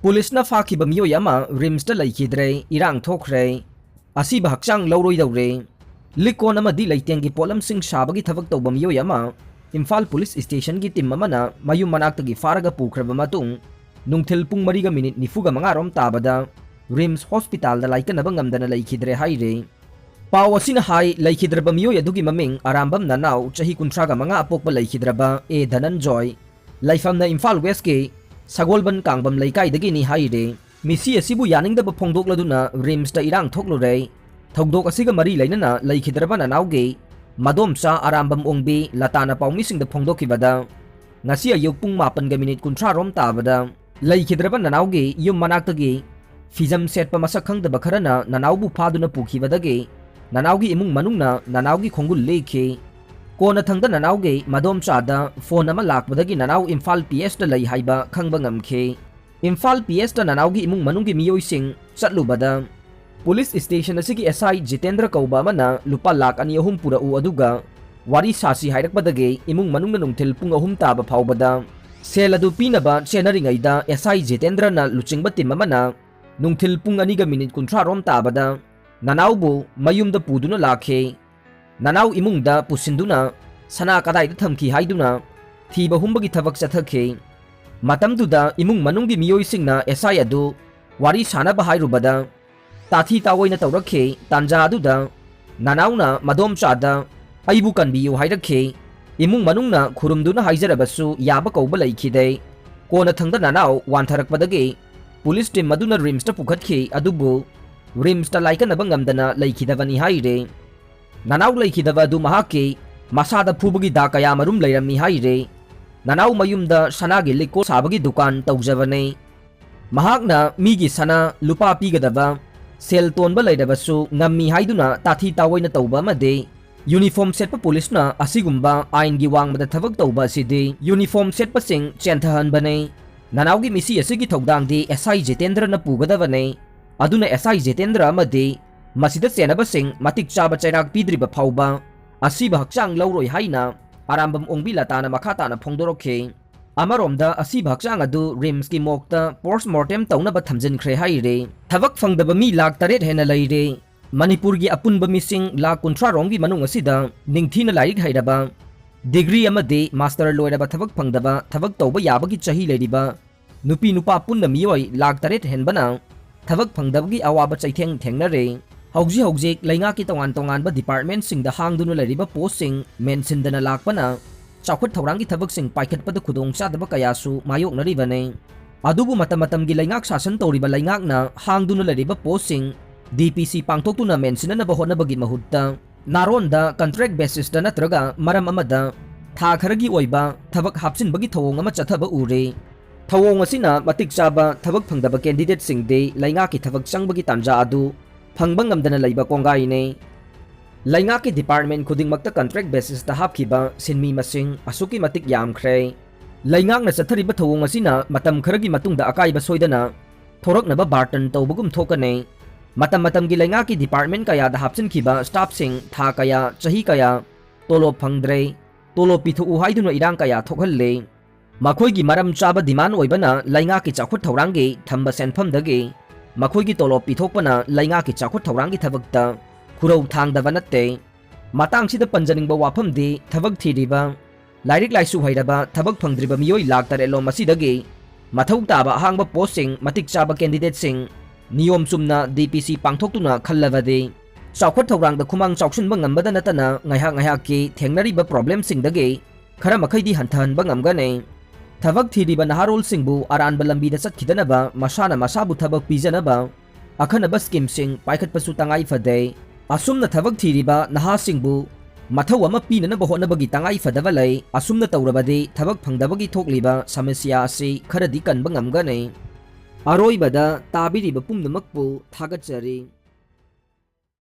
पुलिसना फाखिबा मियोय अमा रिम्सता लैखिद्रे इरांग थोखरे असिबा हक्चांग लौरोइदौरे लिकोन अमदि लैतेंगी पोलमसिंग साबगी थबक तौबा मियोय अमा इम्फाल पुलिस स्टेशन की टीम अमना मयुम मनाक्तगी फारगा पुख्रबा मतुंग नुंगथिल पुंग मरिगा मिनिट निफुगा मंगारोम ताबदा रिम्स हॉस्पिटल दा लाइकनबा ngamdana लैखिद्रे हाइरे पाव असिना हाई लैखिद्रबा मियोय अदुगी ममिंग आरामबम ननाव चही कुंथ्रागा मंगा अपोकबा लैखिद्रबा ए धनंजॉय लाइफमना इम्फाल वेस्ट के सगोलबन कांगबम लैकाइदगी नि हाइरे मिसी असिबु यानिंगदबा फोंदोकलदुना रिम्सता इरांग थोकलुरे थौदोक असिगा मरी लैनना लैखिद्रबा ननावगे मदोमचा आरामबम ओंबी लताना पाउमिसिंगदा फोंदोकिबदा ngasi ayuk pung 8 minute kunthra rom tabada laikhidraba nanawge yum manaktagi fizam setpa masak khangdaba kharana nanawbu phaduna pukhibadage nanawgi imung manungna nanawgi khongul lekhe kona thangda nanawge madom chada phone ama lakbadagi nanaw imphal ps da lai haiba khangba ngamkhe imphal ps da nanawgi imung manunggi miyoi sing chatlubada police station asigi SI Jitendra Kauba mana lupa lakh ani ahum pura u aduga wari sasi hairakbadage imung manungna nungthil pung ahum taba phawbada sel adu pinaba chenaringaida SI Jitendra na luchingba timamana nungthil pung aniga minute kunthra rom tabada nanawbu mayumda puduna lakhe nanaw imungda pusinduna sana kadaida thamki haiduna thiba humbagi thabak chathakhe matamduda imung manunggi miyoi singna SI adu wari sana bahairubada tathi tawoina tawrakhe tanja aduda nanawna madom chada aibu kanbiyu hairakhe imung manungna khurumduna haijarabasu yaba kauba laikhide kona thangda nanaw wantharakpadage police team maduna rims ta pukhatkhe adubu rims ta laikanaba ngamdana laikhidabani haire nanaw laikhidaba du mahake masada phubagi da kaya marum leirammi haire nanaw mayumda sanagi likko sabagi dukan tawjabane mahakna migi sana lupa pigadaba sel tonba leidabasu ngammi haiduna tathi tawoina tawba made uniform set pa police na asigumba ain gi wangmada thabak tawba sidi uniform set pa sing chenthahan bane nanawgi misi asigi thogdang di SI Jitendra na pugadabane aduna SI Jitendra amadi masida senaba sing matik chaba chairak pidriba phawba asiba hakchang lauroi haina arambam ongbi latana makhata na phongdorokhe amaromda asiba hakchang adu rims ki mokta postmortem taunaba thamjinkhre haire thabak phangdaba mi lakh 8 hena leire Manipur gi apunba missing lakh 13 rongi manung asida ningthina lairik hairaba degree amade master loiraba thabak phangdaba thabak tawba yabagi chahi leiriba nupi nupa punna miyoi lakh 8 henbana thabak phangdabagi awaba chaitheng thengnare hauji lainga ki tongan tongan ba department sing da hangdunu leiriba post sing mention dana lakpana chawkhat thaurangi thabak sing paikhat pada khudong chadaba kayasu mayok naribane adubu matam gi laingak sasan toriba laingak na hangdunu leiriba post sing DPC pangthoktuna mention na bahona bagi mahutta naronda contract basis da natraga maram amada tha kharagi oiba thabak hapsin bagi thawong ama chathaba ure thawong asina matik chaba thabak phangdaba candidate sing de lainga ki thabak changbagi tanja adu phangba ngamdana leiba kongai ne lainga ki department khuding makta contract basis da hapkhiba sinmi masing asuki matik yamkhre lainga na chathariba thawong asina matam kharagi matungda akaiba soidana thoraknaba barton tawbugum thokane matam gi lainga ki department kaya da hapsin khiba staff sing tha kaya chahi kaya tolop phangdre tolop pithu haiduna irang kaya thokhalle makhoi gi maram chaba demand oibana lainga ki chakhut thaurangi thamba senpham dagi makhoi gi tolop pithokpana lainga ki chakhut thaurangi thabakta khurau thangdaba natte matang sida panjaning ba wafam di thabak thiriba lairik laisu hairaba thabak phangdriba miyoi lakh 8 lo masidagi mathau taba hangba posting matik chaba candidate sing niyom chumna DPC pangthoktuna khallabade chawkhat thawrang da khumang chawkhin ba ngambada natana ngaiha ki thengnari ba problem sing dage khara makhai di hanthan ba ngamgane thabak thiri ba naharol singbu aran ba lambi da chathidana ba masana masabu thabak pijana ba akhana ba scheme sing paikhat pasu tangai fade asumna thabak thiri ba naha singbu mathau ama pinana ba hona bagi tangai fadaba lai asumna tawrabade thabak phangdabagi thokliba samasya ase khara di kan ba ngamgane Aroibada tabiriba pumnamakpu thagatjari